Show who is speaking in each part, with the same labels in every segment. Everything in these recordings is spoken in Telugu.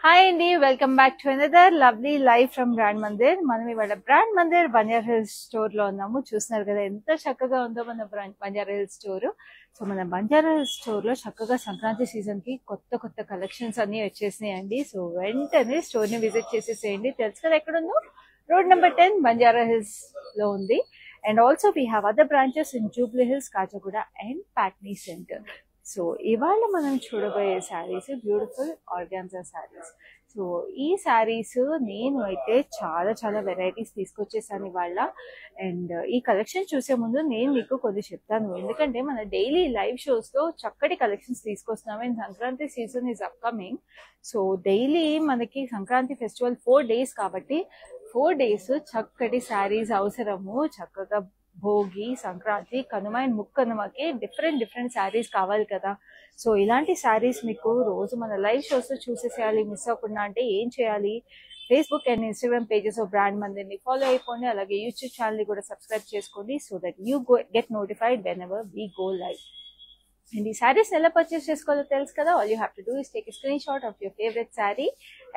Speaker 1: హాయ్ అండి, welcome back to another lovely live from brand Mandir. మనం ఇవాళ brand Mandir Banjara hills store లో ఉన్నాము. చూస్తున్నారు కదా ఎంత చక్కగా ఉందో మన బంజారా హిల్స్ స్టోర్. సో మన బంజారా హిల్స్ స్టోర్ లో చక్కగా సంక్రాంతి సీజన్ కి కొత్త కొత్త కలెక్షన్స్ అన్ని వచ్చేసినాయండి. సో వెంటనే స్టోర్ ని విజిట్ చేసేసేయండి. తెలుసు కదా ఎక్కడ ఉందో, రోడ్ నెంబర్ 10 బంజారా హిల్స్ లో ఉంది. And also we have other branches in Jubilee Hills, Kachiguda and Patny Centre. So ఇవాళ మనం చూడబోయే saris beautiful organza saris. So ఈ శారీస్ నేను అయితే చాలా చాలా వెరైటీస్ తీసుకొచ్చేసాను ఇవాళ. అండ్ ఈ కలెక్షన్ చూసే ముందు నేను మీకు కొద్ది చెప్తాను, ఎందుకంటే మన డైలీ లైవ్ షోస్ లో చక్కటి కలెక్షన్స్ తీసుకొస్తున్నాము. And Sankranti season is upcoming. So daily మనకి సంక్రాంతి ఫెస్టివల్ 4 days కాబట్టి 4 days చక్కటి శారీస్ అవసరము. చక్కగా భోగి, సంక్రాంతి, కనుమ అండ్ ముక్కనుమకి డిఫరెంట్ శారీస్ కావాలి కదా. సో ఇలాంటి శారీస్ మీకు రోజు మన లైవ్ షోస్ లో చూసేసేయాలి మిస్ అవ్వకుండా అంటే ఏం చేయాలి? Facebook and Instagram pages of Brand మందిర్ని ఫాలో అయిపోండి. అలాగే యూట్యూబ్ ఛానల్ ని కూడా సబ్స్క్రైబ్ చేసుకోండి, so that you get notified whenever we go live. And ఈ శారీస్ ఎలా పర్చేస్ చేసుకోవాలో తెలుసు కదా. All you have to do is take a screenshot of your favourite sari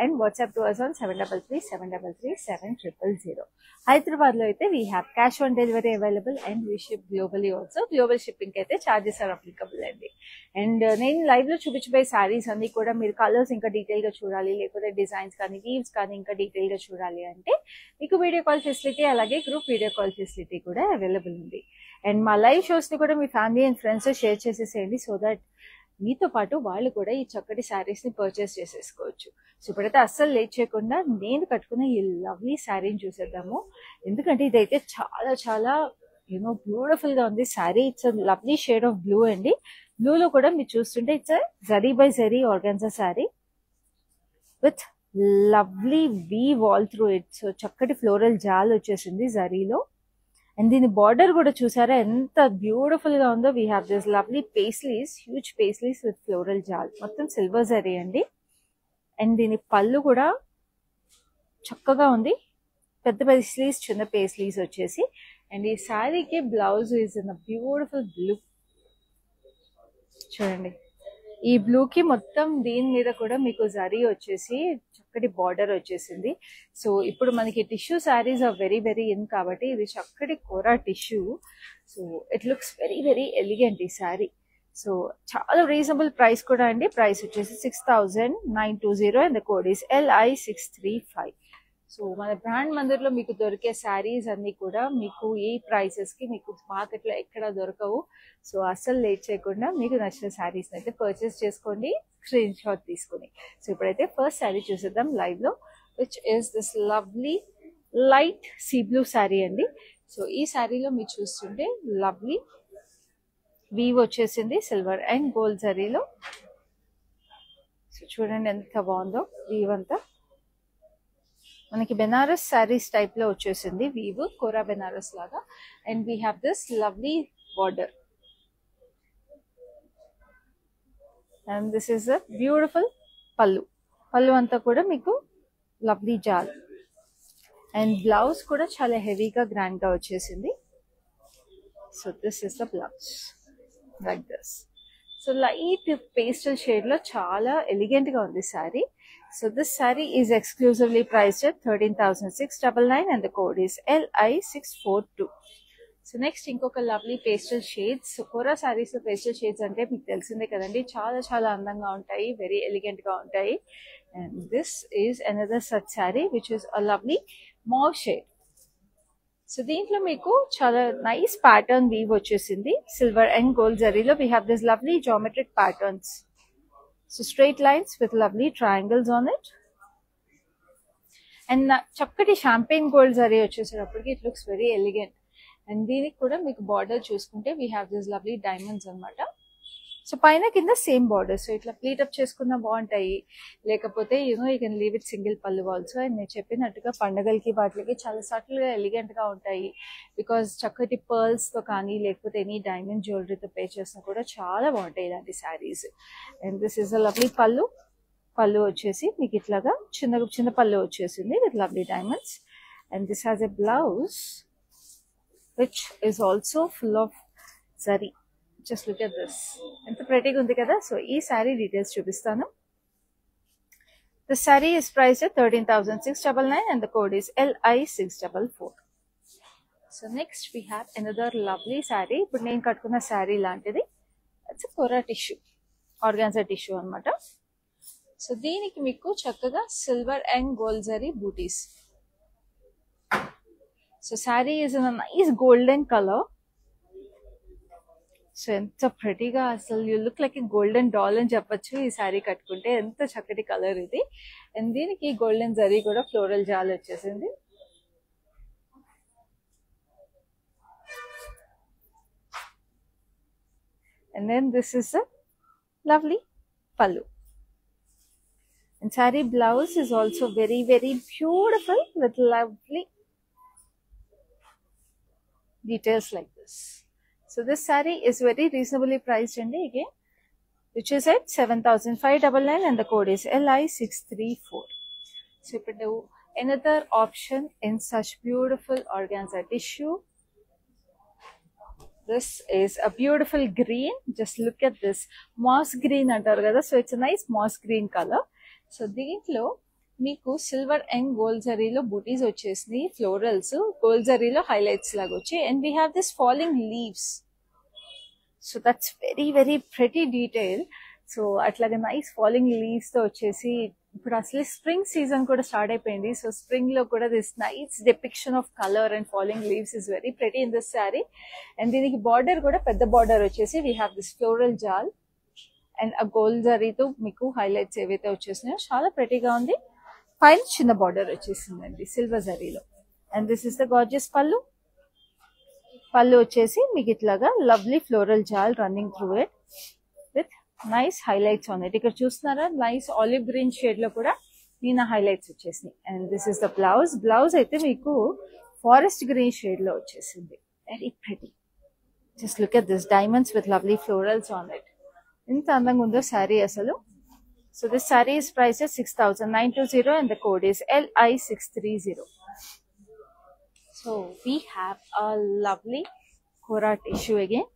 Speaker 1: and WhatsApp to us on 7337337000. Hyderabad లో అయితే we have cash on delivery available and we ship globally also. Global shipping అయితే చార్జెస్ ఆర్ అప్లికబుల్ అండి. అండ్ నేను లైవ్ లో చూపించబోయే శారీస్ అన్ని కూడా మీరు కలర్స్ ఇంకా డీటెయిల్ గా చూడాలి, లేకపోతే డిజైన్స్ కానీ వీవ్స్ కానీ ఇంకా డీటెయిల్ గా చూడాలి అంటే మీకు వీడియో కాల్ ఫెసిలిటీ అలాగే గ్రూప్ వీడియో కాల్ ఫెసిలిటీ కూడా అవైలబుల్ ఉంది. అండ్ మా లైవ్ షోస్ ని కూడా మీ ఫ్యామిలీ అండ్ ఫ్రెండ్స్ షేర్ చేసేసేయండి, సో దట్ మీతో పాటు వాళ్ళు కూడా ఈ చక్కటి శారీస్ ని పర్చేస్ చేసేసుకోవచ్చు. సో ఇప్పుడైతే అస్సలు లేట్ చేయకుండా నేను కట్టుకున్న ఈ లవ్లీ శారీని చూసేద్దాము. ఎందుకంటే ఇదైతే చాలా చాలా బ్యూటిఫుల్ గా ఉంది sari. It's lovely shade of blue అండి. బ్లూలో కూడా మీరు చూస్తుంటే it's zari by zari organza sari with lovely weave all through it. So చక్కటి ఫ్లోరల్ జాల్ వచ్చేసింది జరీలో. అండ్ దీని బార్డర్ కూడా చూసారా ఎంత బ్యూటిఫుల్ గా ఉందో. We have this lovely paisleys, huge paisleys with floral jaal, మొత్తం సిల్వర్ జరీ అండి. అండ్ దీని పళ్ళు కూడా చక్కగా ఉంది, పెద్ద పేస్లీస్ చిన్న పేస్లీస్ వచ్చేసి. అండ్ ఈ శారీకి blouse is in beautiful blue. చూడండి ఈ బ్లూ కి మొత్తం దీని మీద కూడా మీకు జరీ వచ్చేసి చక్కటి బార్డర్ వచ్చేసింది. సో ఇప్పుడు మనకి tissue saris are very very in కాబట్టి ఇది చక్కటి కోరా tissue. So it looks very very elegant ఈ శారీ. సో చాలా రీజనబుల్ ప్రైస్ కూడా అండి. ప్రైస్ వచ్చేసి 6920 and the code is LI635. సో మన బ్రాండ్ మందిర్లో మీకు దొరికే శారీస్ అన్ని కూడా మీకు ఈ ప్రైసెస్ కి మీకు మార్కెట్ లో ఎక్కడ దొరకవు. సో అస్సలు లేట్ చేయకుండా మీకు నచ్చిన శారీస్ అయితే పర్చేస్ చేసుకోండి, స్క్రీన్ షాట్ తీసుకుని. సో ఇప్పుడైతే ఫస్ట్ శారీ చూసేద్దాం లైవ్ లో, which is this lovely light sea blue sari అండి. సో ఈ శారీలో మీరు చూస్తుంటే లవ్లీ వీవ్ వచ్చేసింది సిల్వర్ అండ్ గోల్డ్ జరీలో. సో చూడండి ఎంత బాగుందో వీవ్ అంతా. మనకి బెనారస్ శారీస్ టైప్ లో వచ్చేసింది వీవ్, కోరా బెనారస్ లాగా. And we have this lovely border and this is a beautiful పళ్ళు. పళ్ళు అంతా కూడా మీకు లవ్లీ జాల్. అండ్ బ్లౌజ్ కూడా చాలా హెవీగా గ్రాండ్ గా వచ్చేసింది. So this is the blouse like this. So light pastel shade లో చాలా ఎలిగెంట్ గా ఉంది sari. So this saree is exclusively priced at 13,699 and the code is LI642. So next ఇంకొక లవ్లీ పేస్టల్ షేడ్స్. కోరా సారీస్ లో పేస్టల్ షేడ్స్ అంటే మీకు తెలిసిందే కదండి, చాలా చాలా అందంగా ఉంటాయి, వెరీ ఎలిగెంట్ గా ఉంటాయి. And this is another such sari which is a lovely mauve shade. So దీంట్లో మీకు చాలా నైస్ ప్యాటర్న్ వీవ్ వచ్చేసింది. సిల్వర్ అండ్ గోల్డ్ జరీలో we have this lovely geometric patterns. So straight lines with lovely triangles on it. And చక్కటి షాంపెయిన్ గోల్డ్ జరీ వచ్చేసేటప్పటికి it looks very elegant. And దీనికి కూడా మీకు బార్డర్ చూసుకుంటే we have this lovely diamonds అనమాట. సో పైన కింద సేమ్ బార్డర్. సో ఇట్లా ప్లీట్ అప్ చేసుకున్న బాగుంటాయి, లేకపోతే you can leave it single pallu also. And నేను చెప్పినట్టుగా పండగలకి వాటికి చాలా సటిల్ గా ఎలిగెంట్ గా ఉంటాయి, బికాస్ చక్కటి పర్ల్స్ తో కానీ లేకపోతే ఎనీ డైమండ్ జ్యువెలరీతో పే చేసినా కూడా చాలా బాగుంటాయి ఇలాంటి saris. And this is a lovely పళ్ళు. పళ్ళు వచ్చేసి మీకు ఇట్లాగా చిన్న చిన్న పళ్ళు వచ్చేసింది with lovely diamonds. And this has a blouse which is also full of zari. Just look at this, ఎంత ప్రెటీగా ఉంది కదా. సో ఈ శారీ డీటెయిల్స్ చూపిస్తాను. The saree is priced at 13,699 and the code is LI644. So next we have another lovely saree. ఇప్పుడు నేను కట్టుకున్న saree లాంటిది. It's a Kora tissue, organza tissue అన్నమాట. సో దీనికి మీకు చక్కగా silver and gold zari butis. So saree is in a nice golden color. So ఎంత ప్రెటీగా అసలు you look like golden doll అని చెప్పొచ్చు ఈ శారీ కట్టుకుంటే. ఎంత చక్కటి కలర్ ఇది. అండ్ దీనికి గోల్డెన్ జరీ కూడా ఫ్లోరల్ జాల్ వచ్చేసింది. And then this is a lovely pallu. And sari blouse is also very very beautiful with lovely details like this. So this saree is very reasonably priced and again, which is at 7,599 and the code is LI634. So another option in such beautiful organza tissue. This is a beautiful green. Just look at this moss green antaru kada. So it's a nice moss green color. So దీంట్లో మీకు సిల్వర్ అండ్ గోల్డ్ జరీలో బూటీస్ వచ్చేసినాయి, ఫ్లోరల్స్ గోల్డ్ జరీలో హైలైట్స్ లాగా వచ్చాయి. And we have this falling leaves. So that's very very pretty detail. So అట్లాగే నైస్ ఫాలింగ్ లీవ్స్ తో వచ్చేసి ఇప్పుడు అసలు స్ప్రింగ్ సీజన్ కూడా స్టార్ట్ అయిపోయింది. సో స్ప్రింగ్ లో కూడా this nice depiction of colour and falling leaves is very pretty in this sari. And దీనికి బార్డర్ కూడా పెద్ద బార్డర్ వచ్చేసి we have this floral jaal and ఆ గోల్డ్ జరీతో మీకు హైలైట్స్ ఏవైతే వచ్చేసినాయో చాలా ప్రెటీగా ఉంది. పైన చిన్న బార్డర్ వచ్చేసిందండి సిల్వర్ జరీలో. And this is the gorgeous pallu. Pallu వచ్చేసి మీకు ఇట్లాగా lovely floral jaal running through it with nice highlights on it. ఇక్కడ చూస్తున్నారా నైస్ ఆలివ్ గ్రీన్ షేడ్ లో కూడా నేను హైలైట్స్ వచ్చేసినాయి. And this is the blouse. Blouse అయితే మీకు ఫారెస్ట్ గ్రీన్ షేడ్ లో వచ్చేసింది. Very pretty. Just look at this diamonds with lovely florals on it. ఎంత అందంగా ఉందో శారీ అసలు. So this saree is priced at 6,920 and the code is LI630. So we have a lovely Kora tissue again.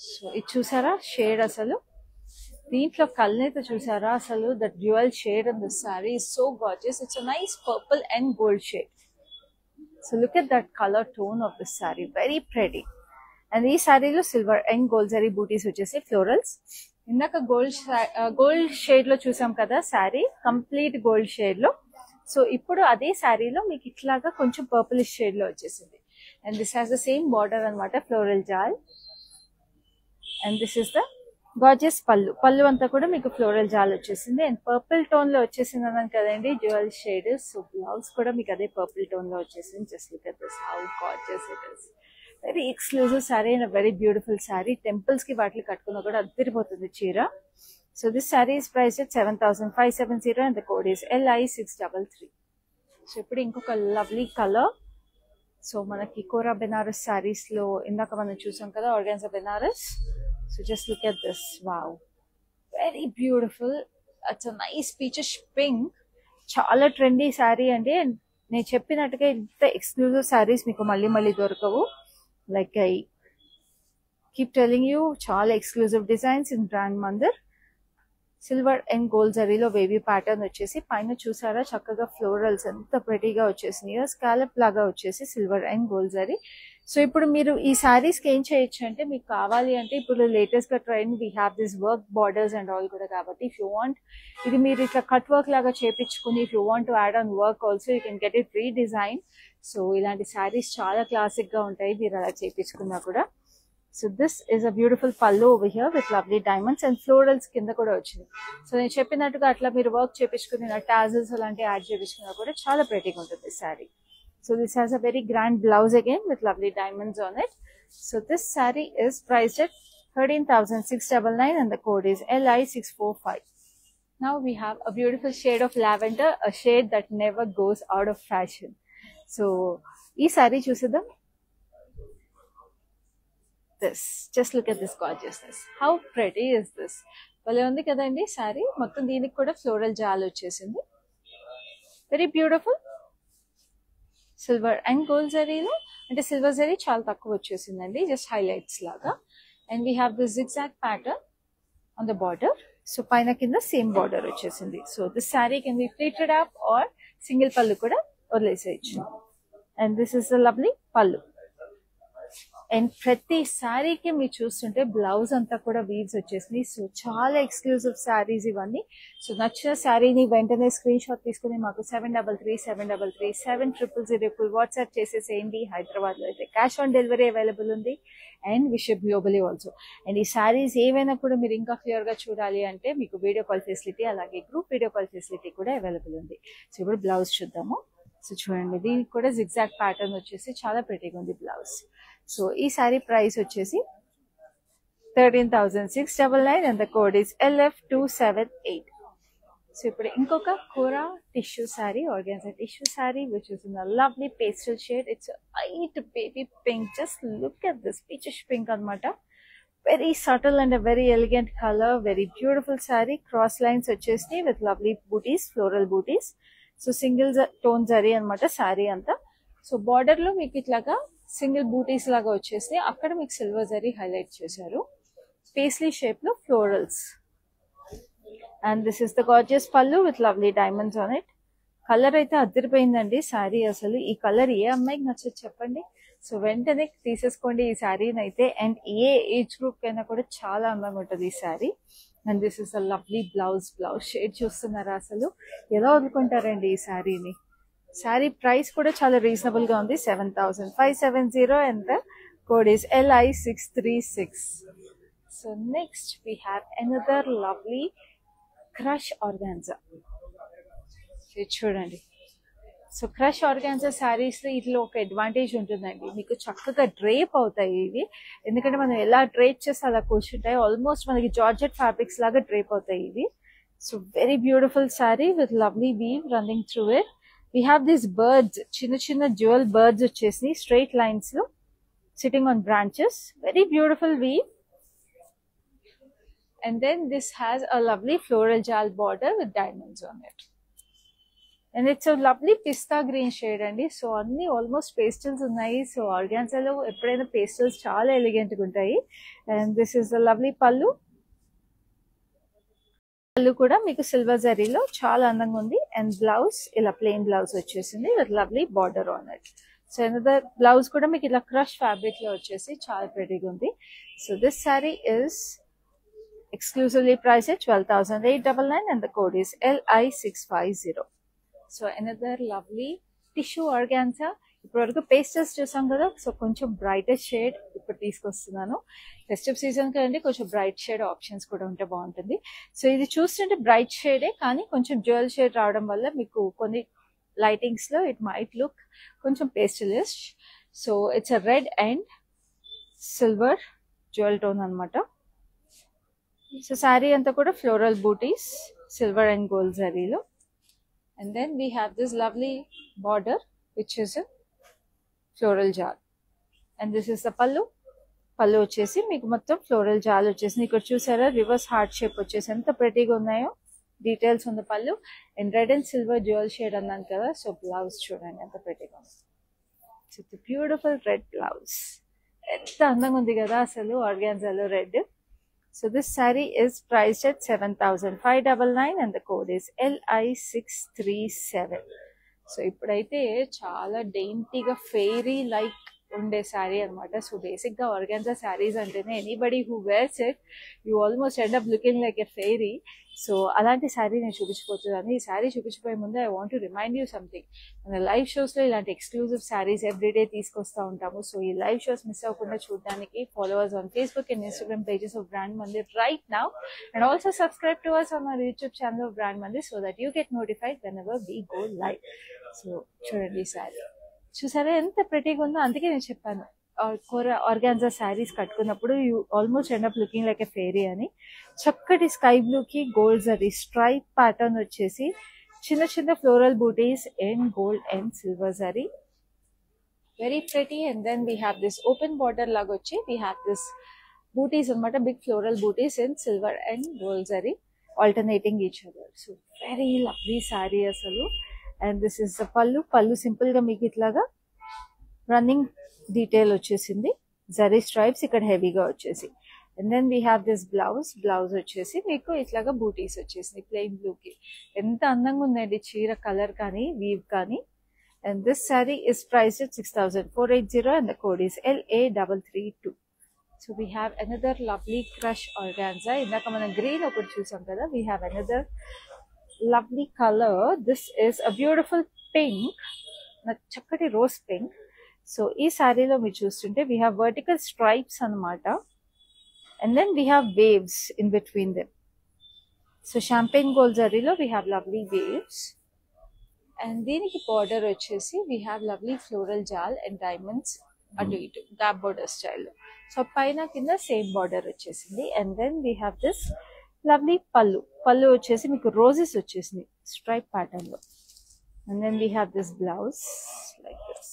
Speaker 1: So it chusara shade asalu. Deentlo kalnita chusara asalu. The dual shade in the saree is so gorgeous. It's a nice purple and gold shade. So look at that color tone of the saree. Very pretty. And ఈ శారీలో సిల్వర్ అండ్ గోల్డ్ జరీ బూటీస్ వచ్చేసి ఫ్లోరల్స్. ఇందాక గోల్డ్ షేడ్ లో చూసాం కదా శారీ, కంప్లీట్ గోల్డ్ షేడ్ లో. సో ఇప్పుడు అదే శారీలో మీకు ఇట్లాగా కొంచెం పర్పులిష్ షేడ్ లో వచ్చేసింది. And this has the same border అనమాట, floral jaal. And this is the gorgeous pallu. Pallu అంతా కూడా మీకు ఫ్లోరల్ జాల్ వచ్చేసింది. అండ్ పర్పుల్ టోన్ లో వచ్చేసింది అన్నాను కదండి, డ్యూయల్ షేడ్. సో బ్లౌజ్ కూడా మీకు అదే పర్పుల్ టోన్ లో వచ్చేసింది. Just look at this how gorgeous it is. Very exclusive sari and very beautiful sari. Temples కి వాటికి కట్టుకున్నా కూడా అద్దరిపోతుంది చీర. So this sari is price 7,570 and the code is LI633. So ఇప్పుడు ఇంకొక లవ్లీ కలర్. సో మనకి కోరా బెనారస్ శారీస్ లో ఇందాక మనం చూసాం కదా organza Banaras. So just look at this. Wow, very beautiful. It's a nice peaches pink. చాలా ట్రెండీ శారీ అండి. నేను చెప్పినట్టుగా ఇంత ఎక్స్క్లూజివ్ శారీస్ మీకు మళ్ళీ మళ్ళీ దొరకవు. Like I keep telling you, చాలా exclusive designs in Brand Mandir. Silver and gold జరీలో వేవీ ప్యాటర్న్ వచ్చేసి పైన చూసారా చక్కగా ఫ్లోరల్స్ ఎంత ప్రెటీగా వచ్చేసినాయో. స్కాలప్ లాగా వచ్చేసి silver and gold zari. So ఇప్పుడు మీరు ఈ శారీస్ కి ఏం చేయొచ్చు అంటే, మీకు కావాలి అంటే ఇప్పుడు లేటెస్ట్ గా trend we have this work borders and all కూడా. కాబట్టి ఇఫ్ యూ వాంట్ ఇది మీరు ఇట్లా కట్ వర్క్ లాగా చేపించుకుని, if you want to add on work also you can get it redesign. So ఇలాంటి శారీస్ చాలా క్లాసిక్ గా ఉంటాయి మీరు అలా చేపించుకున్నా కూడా. So this is a beautiful pallu over here with lovely diamonds and florals కింద కూడా వచ్చింది. సో నేను చెప్పినట్టుగా అట్లా మీరు వర్క్ చేపించుకుని టాజల్స్ అలాంటివి యాడ్ చేపించుకున్నా కూడా చాలా ప్రెటీగా ఉంటుంది sari. So this has a very grand blouse again with lovely diamonds on it. So this saree is priced at 13,699 and the code is LI645. Now we have a beautiful shade of lavender, a shade that never goes out of fashion. So ee saree chusedam. This, just look at this gorgeousness. How pretty is this? Vale undi kadandi saree. Mottam deeniki kuda floral jal vachesindi. Very beautiful. Silver and gold జరీలో అంటే సిల్వర్ జరీ చాలా తక్కువ వచ్చేసిందండి, జస్ట్ హైలైట్స్ లాగా. And we have this zigzag pattern on the border. So పైన కింద సేమ్ బార్డర్ వచ్చేసింది. So this sari can be pleated up or single pallu కూడా వదిలేసేయచ్చు. And this is the lovely pallu. And ప్రతి శారీకి మీరు చూస్తుంటే బ్లౌజ్ అంతా కూడా వీవ్స్ వచ్చేసింది. సో చాలా ఎక్స్క్లూజివ్ శారీస్ ఇవన్నీ. సో నచ్చిన శారీని వెంటనే స్క్రీన్ షాట్ తీసుకుని మాకు 7337337000 వాట్సాప్ చేసేసేయండి. హైదరాబాద్ లో అయితే క్యాష్ ఆన్ డెలివరీ అవైలబుల్ ఉంది and we ship globally also. And ఈ శారీస్ ఏవైనా కూడా మీరు ఇంకా క్లియర్ గా చూడాలి అంటే మీకు వీడియో కాల్ ఫెసిలిటీ అలాగే గ్రూప్ వీడియో కాల్ ఫెసిలిటీ కూడా అవైలబుల్ ఉంది. సో ఇప్పుడు బ్లౌజ్ చూద్దాము. సో చూడండి, దీనికి కూడా జిగ్జాగ్ ప్యాటర్న్ వచ్చేసి చాలా ప్రెటీగా ఉంది బ్లౌజ్. సో ఈ సారీ ప్రైస్ వచ్చేసి 13,699 and the code is LF278. So ఇప్పుడు ఇంకొక కోరా tissue sari, organza tissue sari which is in a lovely pastel shade. It's light baby pink. Just look at this peachish pink అన్నమాట. Very subtle and very elegant colour. Very beautiful sari. Cross lines వచ్చేసి with lovely bootis, floral bootis. So single tone zari అనమాట సారీ అంతా. సో బార్డర్ లో మీకు ఇట్లాగా సింగిల్ బూటీస్ లాగా వచ్చేసి అక్కడ మీకు సిల్వర్ జరీ హైలైట్ చేశారు. పేస్లీ షేప్ లో florals. And this is the gorgeous pallu with lovely diamonds on it. Colour అయితే అదిరిపోయిందండి సారీ. అసలు ఈ కలర్ ఏ అమ్మాయికి నచ్చదు చెప్పండి. సో వెంటనే తీసేసుకోండి ఈ శారీని అయితే. అండ్ ఏ ఏజ్ గ్రూప్ కైనా కూడా చాలా అందంగా ఉంటుంది ఈ sari. And this is a lovely blouse. Blouse shade చూస్తున్నారా? అసలు ఎలా వదులుకుంటారండి ఈ శారీని. శారీ ప్రైస్ కూడా చాలా రీజనబుల్ గా ఉంది. 7,570 and the code is LI636. So next we have another lovely crush organza. చూడండి. సో క్రష్ ఆర్గాన్జా శారీస్ లో ఇట్లా ఒక అడ్వాంటేజ్ ఉంటుందండి, మీకు చక్కగా డ్రేప్ అవుతాయి ఇవి. ఎందుకంటే మనం ఎలా డ్రేప్ చేస్తే అలా కూర్చుంటాయి. ఆల్మోస్ట్ మనకి జార్జెట్ ఫ్యాబ్రిక్స్ లాగా డ్రేప్ అవుతాయి ఇవి. So very beautiful sari with lovely weave running through it. We have these birds, చిన్న చిన్న jewel birds వచ్చేసి straight lines లో sitting on branches. Very beautiful weave. And then this has a lovely floral jal border with diamonds on it. And it's a lovely pista green shade అండి. సో అన్ని ఆల్మోస్ట్ పేస్టల్స్ ఉన్నాయి. సో ఆర్గాన్జాలో ఎప్పుడైనా పేస్టల్స్ చాలా ఎలిగెంట్ గా ఉంటాయి. And this is the lovely పళ్ళు. పళ్ళు కూడా మీకు సిల్వర్ జరీలో చాలా అందంగా ఉంది. అండ్ బ్లౌజ్ ఇలా ప్లెయిన్ బ్లౌజ్ వచ్చేసింది with lovely border on it. So another blouse కూడా మీకు ఇలా క్రష్ ఫ్యాబ్రిక్ లో వచ్చేసి చాలా ప్రెటీగా ఉంది. So this sari is exclusively price 12,899 and the code is LI650. So another lovely tissue organza. ఇప్పటి వరకు పేస్టల్స్ చూసాం కదా. సో కొంచెం బ్రైటెస్ట్ షేడ్ ఇప్పుడు తీసుకొస్తున్నాను. ఫెస్టివ్ సీజన్ కదండి, కొంచెం బ్రైట్ షేడ్ ఆప్షన్స్ కూడా ఉంటే బాగుంటుంది. సో ఇది చూస్తుంటే బ్రైట్ షేడే, కానీ కొంచెం జ్యువెల్ షేడ్ రావడం వల్ల మీకు కొన్ని లైటింగ్స్ లో ఇట్ మైట్ లుక్ కొంచెం pastelish. So it's a red and silver jewel tone అనమాట. సో శారీ అంతా కూడా floral bootis, silver and gold జరీలో. And then we have this lovely border which is floral jaal. And this is the pallu. Pallu వచ్చేసి మీకు మొత్తం ఫ్లోరల్ జాల్ వచ్చేసింది. ఇక్కడ చూసారా రివర్స్ హార్ట్ షేప్ వచ్చేసి ఎంత ప్రెటీగా ఉన్నాయో డీటెయిల్స్ ఉంది pallu. And red and silver jewel shade అన్నాను కదా. సో బ్లౌజ్ చూడండి ఎంత ప్రెటీగా ఉంది. So beautiful red blouse. ఎంత అందంగా ఉంది కదా అసలు ఆర్గాన్జాలో red. So this sari is priced at 7,599 and the code is LI637. So ఇప్పుడైతే చాలా డెయింటీగా ఫెయిరీ లైక్ ఉండే శారీ అనమాట. సో బేసిక్ గా ఆర్గాన్జా శారీస్ అంటేనే anybody who wears it you almost end up looking like a fairy. So అలాంటి శారీ నేను చూపించిపోతున్నాను. ఈ శారీ చూపించిపోయే ముందు I want to remind you something. మన లైవ్ షోస్ లో ఇలాంటి ఎక్స్క్లూజివ్ శారీస్ ఎవ్రీడే తీసుకొస్తా ఉంటాము. సో ఈ లైవ్ షోస్ మిస్ అవ్వకుండా చూడడానికి followers on Facebook and Instagram pages of Brand Mandir right now and also subscribe to us on our YouTube channel of Brand Mandir so that you get notified whenever we go live. So చూడండి శారీ చూసారా ఎంత ప్రెటీగా ఉందో. అందుకే నేను చెప్పాను ఆర్గాన్జా శారీస్ కట్టుకున్నప్పుడు you almost end up looking like a fairy అని. చక్కటి స్కై బ్లూ కి గోల్డ్ జరీ స్ట్రైప్ ప్యాటర్న్ వచ్చేసి చిన్న చిన్న floral bootis and gold and silver zari. Very pretty. And then we have this open border లాగా వచ్చి వీ హ్యావ్ దిస్ బూటీస్ అనమాట, big floral bootis and silver and gold zari alternating each other. So very lovely sari అసలు. And this is the pallu. పళ్ళు సింపుల్ గా మీకు ఇట్లాగా రన్నింగ్ డీటెయిల్ వచ్చేసింది, జరీ స్ట్రైప్స్ ఇక్కడ హెవీగా వచ్చేసి. And then we have this blouse వచ్చేసి మీకు ఇట్లాగా బూటీస్ వచ్చేసింది ప్లెయిన్ బ్లూకి. ఎంత అందంగా ఉందండి చీర కలర్ కానీ వీవ్ కానీ. And this sari is priced at 6480 and the code is LA332. So we have another lovely crush organza. ఇందాక మనం గ్రీన్ ఒకటి చూసాం కదా. We have another lovely color. This is a beautiful pink, చక్కటి రోజ్ పింక్. సో ఈ శారీలో మీరు చూస్తుంటే we have vertical stripes అన్నమాట. And then we have waves in between them. So champagne gold zarilo we have lovely waves. And దీనికి border వచ్చేసి we have lovely floral jal and diamonds అటు ఇటు gap border style. So పైన కింద సేమ్ border వచ్చేసింది. And then we have this lovely పళ్ళు వచ్చేసి మీకు roses వచ్చేసింది stripe pattern లో. And then we have this blouse like this.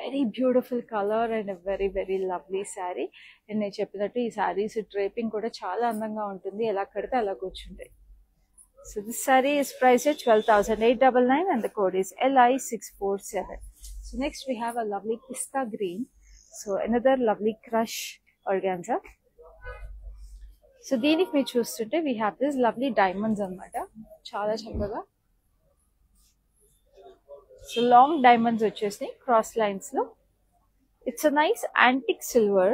Speaker 1: Very beautiful color and a very very lovely saree. And నేను చెప్పినట్టు ఈ sarees draping కూడా చాలా అందంగా ఉంటుంది. ఎలా కడితే అలా కూర్చుంటాయి. So this saree is priced at 12,899 and the code is LI647. So next we have a lovely pista green. So another lovely crush organza. So దీనికి మీరు చూస్తుంటే we have this lovely diamonds అన్నమాట. చాలా చక్కగా. So long diamonds వచ్చేసి cross lines లో. It's a nice antique silver.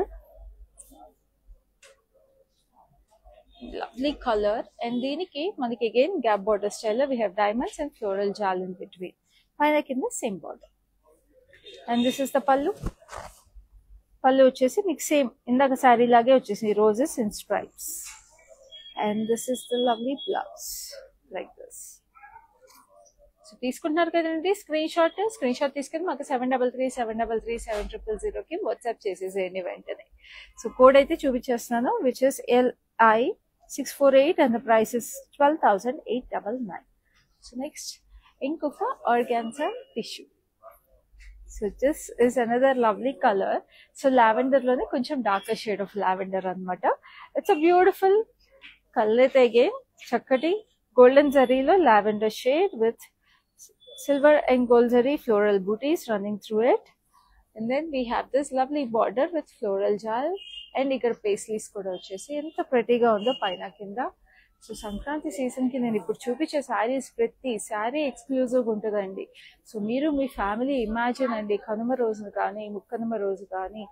Speaker 1: Lovely color. And దీనికి మనకి again gap border style we have diamonds and floral jal in between. పైన కింద same border. And this is the pallu. పళ్ళు వచ్చేసి మీకు సేమ్ ఇందాక శారీ లాగే వచ్చేసి roses in stripes. And this is the lovely blouse like this. So తీసుకుంటున్నారు కదండి స్క్రీన్ షాట్ తీసుకుని మాకు 7337337000కి వాట్సాప్ చేసేసేయండి వెంటనే. సో కోడ్ అయితే చూపించేస్తున్నాను which is LI648 and the price is 12,899. So next ఇంకొక organza tissue. So this is another lovely colour. So lavender లోనే కొంచెం డార్కర్ షేడ్ ఆఫ్ లావెండర్ అనమాట. ఇట్స్ అ బ్యూటిఫుల్ కలర్ అయితే అగైన్ చక్కటి గోల్డెన్ జరీలో lavender shade with silver and gold zari floral booties running through it. And then we have this lovely border with floral jal and ఇక్కడ పేస్లీస్ కూడా వచ్చేసి ఎంత ప్రెటీగా ఉందో పైన కింద. సో సంక్రాంతి సీజన్ కి నేను ఇప్పుడు చూపించే శారీస్ ప్రతి శారీ ఎక్స్క్లూజివ్ ఉంటుందండి. సో మీరు మీ ఫ్యామిలీ ఇమాజిన్ అండి కనుమ రోజును కానీ ముక్కనుమ రోజు కానీ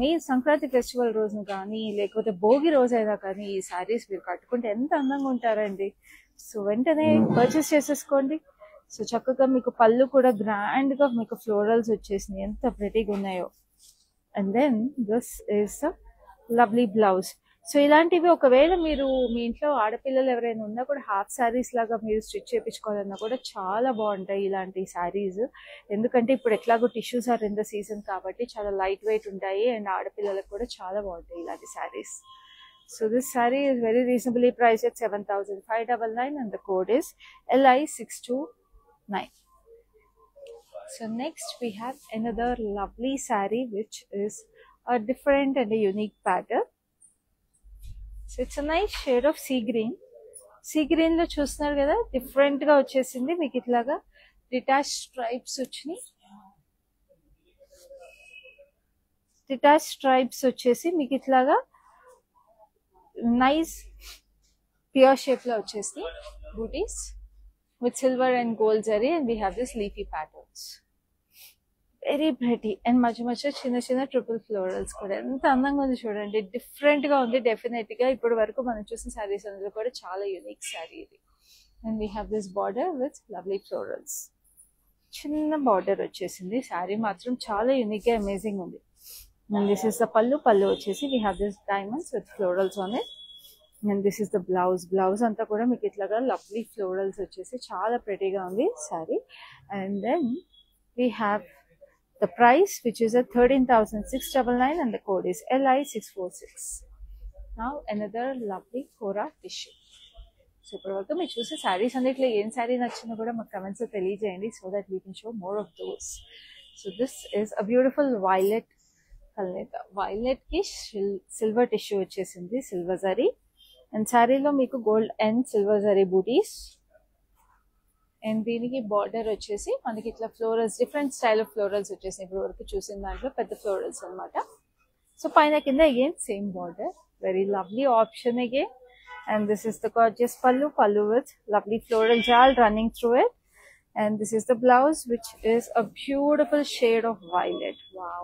Speaker 1: మీ సంక్రాంతి ఫెస్టివల్ రోజును కానీ లేకపోతే భోగి రోజు అయినా కానీ ఈ శారీస్ మీరు కట్టుకుంటే ఎంత అందంగా ఉంటారండి. సో వెంటనే పర్చేస్ చేసేసుకోండి. సో చక్కగా మీకు పళ్ళు కూడా గ్రాండ్ గా మీకు ఫ్లోరల్స్ వచ్చేసినాయి ఎంత ప్రెటీగా ఉన్నాయో. And then this is the lovely blouse. So ఇలాంటివి ఒకవేళ మీరు మీ ఇంట్లో ఆడపిల్లలు ఎవరైనా ఉన్నా కూడా హాఫ్ శారీస్ లాగా మీరు స్టిచ్ చేయించుకోవాలన్నా కూడా చాలా బాగుంటాయి ఇలాంటి శారీస్. ఎందుకంటే ఇప్పుడు ఎట్లాగో tissues are in the season కాబట్టి చాలా లైట్ వెయిట్ ఉంటాయి అండ్ ఆడపిల్లలకు కూడా చాలా బాగుంటాయి ఇలాంటి saris. So this saree is very reasonably priced at 7,599 and the code is LI629. So next we have another lovely saree which is a different and a unique pattern. So it's a nice shade of sea green. Sea green lo చూస్తున్నారు కదా డిఫరెంట్ గా వచ్చేసింది మీకు ఇట్లాగా డిటాచ్ స్ట్రైప్స్ వచ్చినాయి. డిటాచ్ స్ట్రైప్స్ వచ్చేసి మీకు ఇట్లాగా నైస్ ప్యూర్ షేప్ లో వచ్చేసి బూటీస్ with silver and gold zari and we have this leafy patterns. Very pretty and మధ్య చిన్న ట్రిపుల్ ఫ్లోరల్స్ కూడా ఎంత అందంగా ఉంది చూడండి. డిఫరెంట్ గా ఉంది డెఫినెట్ గా. ఇప్పటి వరకు మనం చూసిన శారీస్ అందులో కూడా చాలా యూనిక్ శారీ ఇది. And we have this border with lovely florals. చిన్న బార్డర్ వచ్చేసింది. శారీ మాత్రం చాలా యూనిక్ గా అమేజింగ్ ఉంది. అండ్ దిస్ ఇస్ ద పళ్ళు వచ్చేసి we have this diamonds with florals on it. And this is the blouse అంతా కూడా మీకు ఇట్లాగా లవ్లీ ఫ్లోరల్స్ వచ్చేసి చాలా ప్రెటీగా ఉంది sari. And then we have the price which is 13,699 and the code is LI646. Now another lovely Kora tissue. So ఇప్పటి వరకు మీరు చూసే శారీస్ అన్నిట్లో ఏం శారీ నచ్చిందో కూడా మాకు కమెంట్స్ తెలియజేయండి so that we can show more of those. So this is a beautiful violet colour. Violet కి సిల్వర్ టిష్యూ వచ్చేసింది, సిల్వర్ జరీ. అండ్ శారీలో మీకు gold and silver zari butis. And దీనికి బార్డర్ వచ్చేసి మనకి ఇట్లా florals different style of florals వచ్చేసి ఇప్పుడు వరకు చూసిన దాంట్లో పెద్ద ఫ్లోరల్స్ అనమాట. సో పైన కింద again same border, very lovely option again. And this is the gorgeous pallu with lovely floral jal running through it. And this is the blouse, which is a beautiful shade of violet. Wow,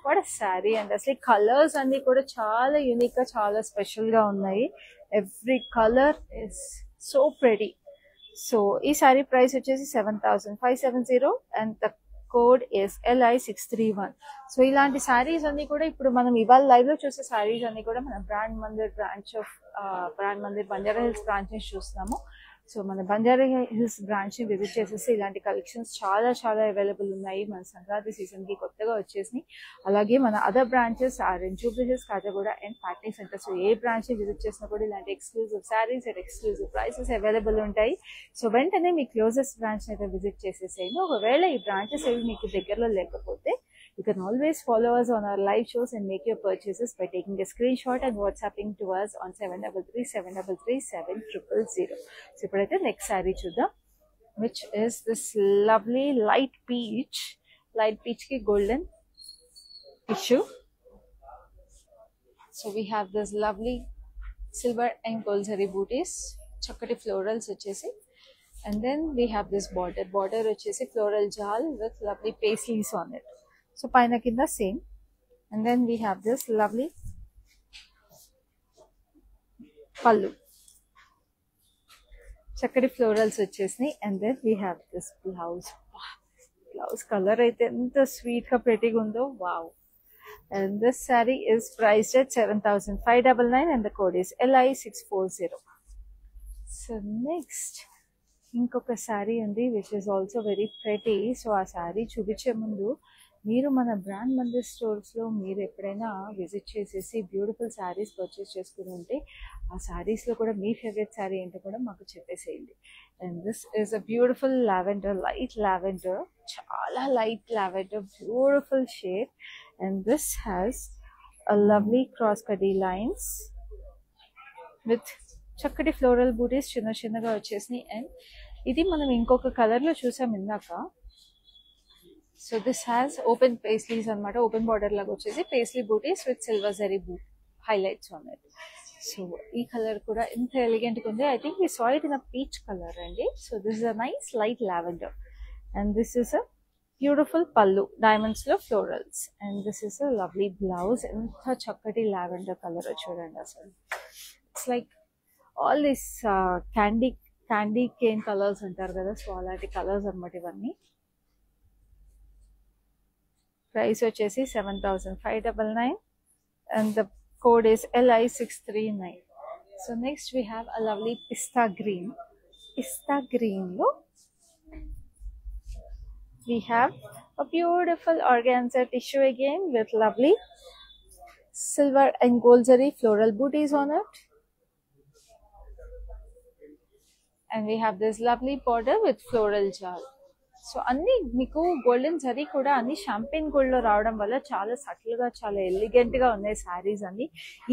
Speaker 1: what a saree. And asli colors andi kuda chaala unique ga, chaala special ga unnayi. Every color is so pretty. So ee saree price vachesi 7570 and the code is LI631. So ఇలాంటి సారీస్ అన్ని కూడా ఇప్పుడు మనం ఇవాళ లైవ్ లో చూసే సారీస్ అన్ని కూడా మన brand Mandir branch of Brand Mandir Banjara hills branch నుంచి చూస్తున్నాము. సో మన బంజారా హిల్స్ బ్రాంచ్ ని విజిట్ చేసేసి ఇలాంటి కలెక్షన్స్ చాలా చాలా అవైలబుల్ ఉన్నాయి. మన సంక్రాంతి సీజన్ కి కొత్తగా వచ్చేసినాయి. అలాగే మన other branches RN Jubilee hills, Khajaguda and Patny centre. So A branch ని విజిట్ చేసినా కూడా ఇలాంటి exclusive saris and exclusive prices available ఉంటాయి. సో వెంటనే మీ క్లోజెస్ట్ బ్రాంచ్ అయితే విజిట్ చేసేసేయండి. ఒకవేళ ఈ బ్రాంచెస్ ఏవి మీకు దగ్గరలో లేకపోతే you can always follow us on our live shows and make your purchases by taking a screenshot and WhatsApping to us on 7337337000. So ipudaithe next saree chuddam, which is this lovely light peach ki golden tissue. So we have this lovely silver and gold zari booties, chakkati florals vachesi, and then we have this border vachesi floral jal with lovely paisleys on it. So paina kinda same, and then we have this lovely pallu, chakkati florals vachesni, and then we have this blouse color aithe enta sweet ga pretty ga undo. Wow. And this saree is priced at 7599 and the code is LI640. So next inkoka saree undi which is also very pretty. So aa saree chubiche mundu మీరు మన బ్రాండ్ మందిర్ స్టోర్స్లో మీరు ఎప్పుడైనా విజిట్ చేసేసి బ్యూటిఫుల్ శారీస్ పర్చేస్ చేసుకుని ఉంటే ఆ శారీస్లో కూడా మీ ఫేవరెట్ శారీ ఏంటో కూడా మాకు చెప్పేసేయండి. And this is a beautiful lavender, light lavender, చాలా light lavender, beautiful shade. And this has a lovely cross కడీ లైన్స్ విత్ చక్కటి ఫ్లోరల్ బూటీస్ చిన్న చిన్నగా వచ్చేసినాయి. అండ్ ఇది మనం ఇంకొక కలర్లో చూసాం ఇందాక. So this has open paisleys anamata, open border laga vachesi paisley booties with silver zari highlights on it. So ee color kuda inta elegant ga undi. I think we saw it in a peach color andi. So this is a nice light lavender, and this is a beautiful pallu, diamonds lo florals, and this is a lovely blouse. Inta chakkati lavender color chudandi asalu. It's like all these candy cane colors antaru kada. So alati colors anamata ivanni. Price vachesi 7599 and the code is LI639. So next we have a lovely pista green lo we have a beautiful organza tissue again with lovely silver and gold zari floral booties on it, and we have this lovely border with floral jal. So అన్ని మీకు గోల్డెన్ జరీ కూడా అన్ని షాంపెయిన్ గోల్డ్ లో రావడం వల్ల చాలా సటిల్ గా చాలా ఎలిగెంట్ గా ఉన్నాయి శారీస్ అన్ని.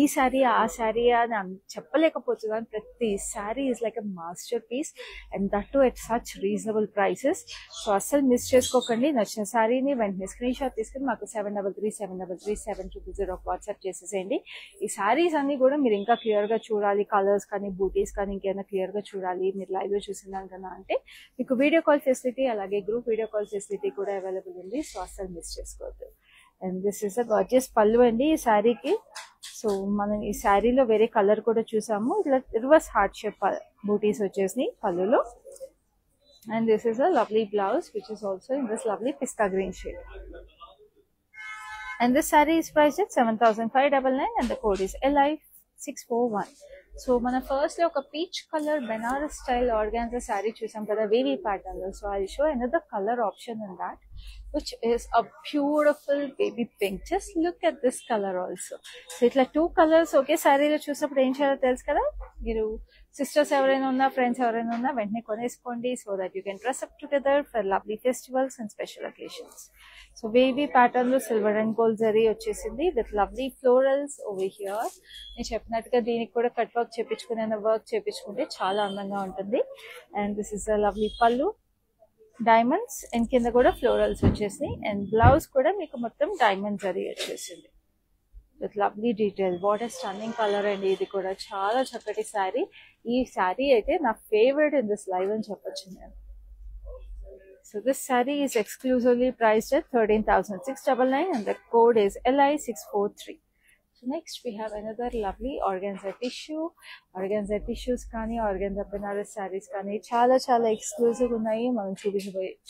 Speaker 1: ఈ శారీ ఆ శారీ అని చెప్పలేకపోతున్నాను. ప్రతి sari is like a masterpiece and that too at such reasonable prices. So అస్సలు మిస్ చేసుకోకండి. నచ్చిన శారీని వెంటనే స్క్రీన్ షాట్ తీసుకుని మాకు 7337337000 వాట్సాప్ చేసేసేయండి. ఈ శారీస్ అన్ని కూడా మీరు ఇంకా క్లియర్ గా చూడాలి, కలర్స్ కానీ బూటీస్ కానీ ఇంకేమైనా క్లియర్ గా చూడాలి మీరు లైవ్ లో చూసిందానికన్నా అంటే మీకు వీడియో కాల్ ఫెసిలిటీ అలాగే గ్రూప్ వీడియో కాల్ ఫెసిలిటీ కూడా అవైలబుల్ ఉంది. సో అస్సలు మిస్ చేసుకోవద్దు. And this is a gorgeous పళ్ళు అండి ఈ శారీకి. సో మనం ఈ శారీలో వేరే కలర్ కూడా చూసాము. ఇట్లా రివర్స్ హార్ట్ షేప్ బూటీస్ వచ్చేసి పళ్ళులో. And this is a lovely blouse which is also in this lovely pista green shade. And this saree is priced at 7599 and the code is LI641. So మన ఫస్ట్ లో ఒక peach colour Banaras style organza sari చూసాం కదా వేవీ ప్యాటర్న్ లో. So I show another colour option in that which is a beautiful baby pink. Just look at this color also. So itla two colors okay saree lo chusappudu em cheyalo telusu kada. Meeru sisters evaraina unna friends evaraina unna ventane koneskondi so that you can dress up together for lovely festivals and special occasions. So wavy pattern lo silver and gold zari vachesindi with lovely florals over here. నేను చెప్పినట్టుగా దీనికి కూడా కట్ వర్క్ చేపించుకునే వర్క్ చేపించుకుంటే చాలా అందంగా ఉంటుంది. And this is a lovely pallu, diamonds and కింద కూడా ఫ్లోరల్స్ వచ్చేసి అండ్ బ్లౌజ్ కూడా మీకు మొత్తం డైమండ్ జరీ వచ్చేసింది. With lovely detail. What a stunning colour అండి, ఇది కూడా చాలా చక్కటి శారీ. ఈ శారీ అయితే నా ఫేవరెట్ ఇన్ దిస్ లైవ్ అని చెప్పొచ్చు నేను. So this saree is exclusively priced at 13,699 and the code is LI643. So next we have another lovely organza tissue. Organza tissues కానీ organza banaras sarees కానీ చాలా చాలా ఎక్స్క్లూజివ్ ఉన్నాయి మనం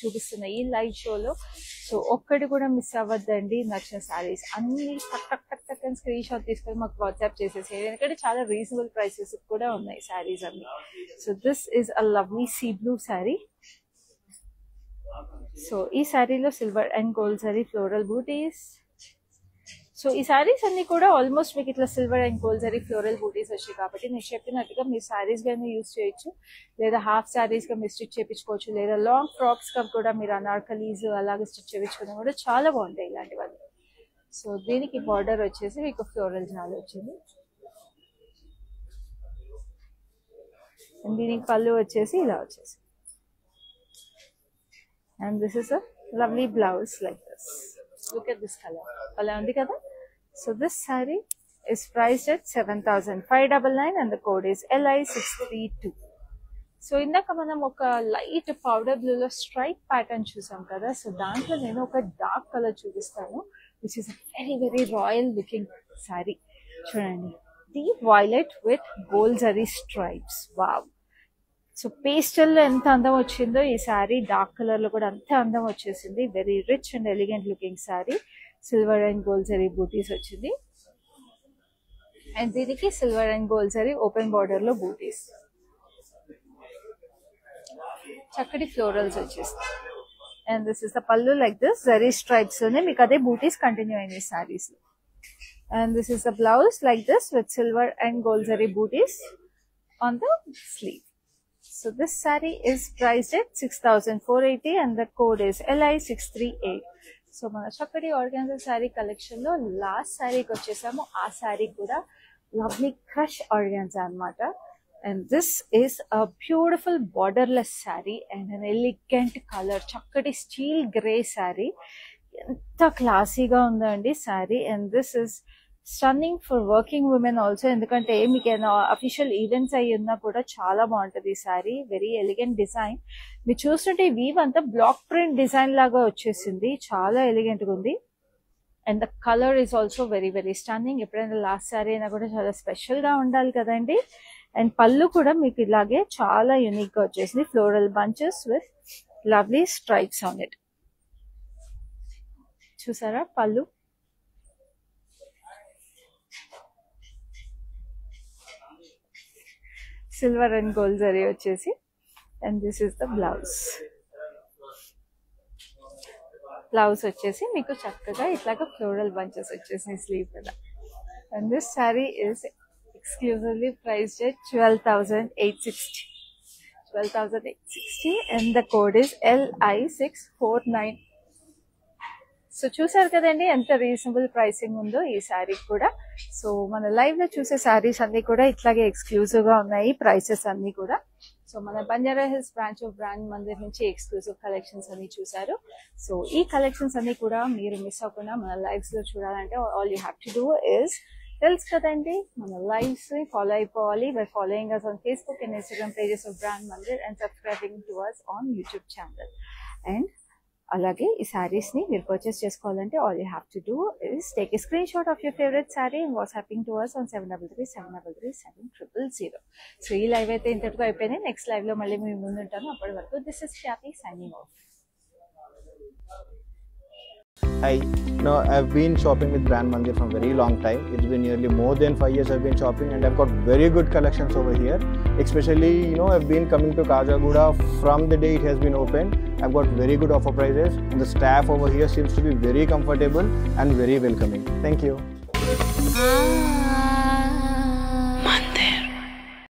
Speaker 1: చూపిస్తున్న ఈ లైవ్ షోలో. సో ఒక్కటి కూడా మిస్ అవ్వద్దండి. నచ్చిన సారీస్ అన్ని టక్ అని స్క్రీన్ షాట్ తీసుకొని మాకు వాట్సాప్ చేసేసి, ఎందుకంటే చాలా రీజనబుల్ ప్రైసెస్ కూడా ఉన్నాయి సారీస్ అన్ని. So this is a lovely sea blue sari. So ఈ శారీలో silver and gold zari floral bootis. So ఈ శారీస్ అన్ని కూడా ఆల్మోస్ట్ మీకు ఇట్లా silver and gold zari floral bootis వచ్చాయి కాబట్టి నేను చెప్పినట్టుగా మీరు శారీస్ గానే యూజ్ చేయొచ్చు, లేదా హాఫ్ శారీస్ గా మీరు స్టిచ్ చేయించుకోవచ్చు, లేదా లాంగ్ ఫ్రాక్స్ గా కూడా మీరు అనార్కలీస్ అలాగే స్టిచ్ చేయించుకున్నా కూడా చాలా బాగుంటాయి ఇలాంటివన్నీ. సో దీనికి బార్డర్ వచ్చేసి మీకు ఫ్లోరల్ జాల్ వచ్చింది. దీనికి పళ్ళు వచ్చేసి ఇలా వచ్చేసి. And this is a lovely blouse like this. Look at this color. Color undi kada. So this saree is priced at 7,599 and the code is LI632. So indaka manam oka light powder blue lo stripe pattern chusam kada. So dantlo nenu oka dark color chupistanu, which is a very very royal looking saree. Chudandi, deep violet with gold zari stripes. Wow. So pastel లో ఎంత అందం వచ్చిందో ఈ శారీ డార్క్ కలర్ లో కూడా అంతే అందం వచ్చేసింది. Very rich and elegant looking sari. Silver and gold zari bootis వచ్చింది అండ్ దీనికి silver and gold zari open border లో బూటీస్, చక్కటి ఫ్లోరల్స్ వచ్చేస్తాయి. And this is the pallu like this zari stripes లోనే మీకు అదే బూటీస్ కంటిన్యూ అయింది శారీస్ లో. And this is the blouse like this with silver and gold zari bootis on the sleeve. So this saree is priced at 6,480 and the code is LI638. So మన చక్కటి ఆర్గాన్జా శారీ కలెక్షన్ లో లాస్ట్ శారీకి వచ్చేసాము. ఆ శారీ కూడా లవ్లీ క్రష్ ఆర్గాన్జా అన్నమాట. And this is a beautiful borderless sari and an elegant colour, చక్కటి స్టీల్ గ్రే శారీ. ఎంత క్లాసీగా ఉందండి sari. And this is stunning for working women also, ఎందుకంటే మీకు ఏమైనా అఫీషియల్ ఈవెంట్స్ అయ్యి ఉన్నా కూడా చాలా బాగుంటది ఈ శారీ. Very elegant design. మీరు చూస్తుంటే వీవ్ అంతా బ్లాక్ ప్రింట్ డిజైన్ లాగా వచ్చేసింది, చాలా ఎలిగెంట్ గా ఉంది. And the colour is also very very stunning. ఎప్పుడైనా లాస్ట్ శారీ అయినా కూడా చాలా స్పెషల్ గా ఉండాలి కదండి. అండ్ పళ్ళు కూడా మీకు ఇలాగే చాలా యూనిక్ గా వచ్చేసింది. Floral bunches with lovely stripes on it. చూసారా పళ్ళు. సిల్వర్ అండ్ గోల్డ్ జరీ వచ్చేసి. And this is the blouse. Blouse వచ్చేసి మీకు చక్కగా ఇట్లాగా ఫ్లోరల్ బంచెస్ వచ్చేసి స్లీవ్ కదా. And this sari is exclusively priced at 12,860. 12,860 and the code is LI649. So చూసారు కదండి ఎంత రీజనబుల్ ప్రైసింగ్ ఉందో ఈ శారీ కూడా. సో మన లైవ్ లో చూసే శారీస్ అన్ని కూడా ఇట్లాగే ఎక్స్క్లూజివ్ గా ఉన్నాయి ప్రైసెస్ అన్ని కూడా. సో మన Banjara hills branch of Brand Mandir నుంచి ఎక్స్క్లూజివ్ కలెక్షన్స్ అన్ని చూసారు. సో ఈ కలెక్షన్స్ అన్ని కూడా మీరు మిస్ అవ్వకుండా మన లైవ్స్ లో చూడాలంటే all you have to do is, తెలుసు కదండి, మన లైవ్స్ ని ఫాలో అయిపోవాలి by following us on Facebook and Instagram pages of Brand Mandir and subscribing to us on YouTube channel. And అలాగే ఈ శారీస్ ని మీరు పర్చేస్ చేసుకోవాలంటే all you have to do is take a screenshot of your favourite sari and WhatsApping to us on 7337337000. So ఈ లైవ్ అయితే ఇంతటితో అయిపోయింది. నెక్స్ట్ లైవ్ లో మళ్ళీ మీ ముందు ఉంటాను. అప్పటి వరకు this is happy signing off.
Speaker 2: Hi, no, I've been shopping with Brand Mandir from a very long time. It's been nearly more than 5 years I've been shopping and I've got very good collections over here. Especially, I've been coming to Kajagoda from the day it has been opened. I've got very good offer prices and the staff over here seems to be very comfortable and very welcoming. Thank you.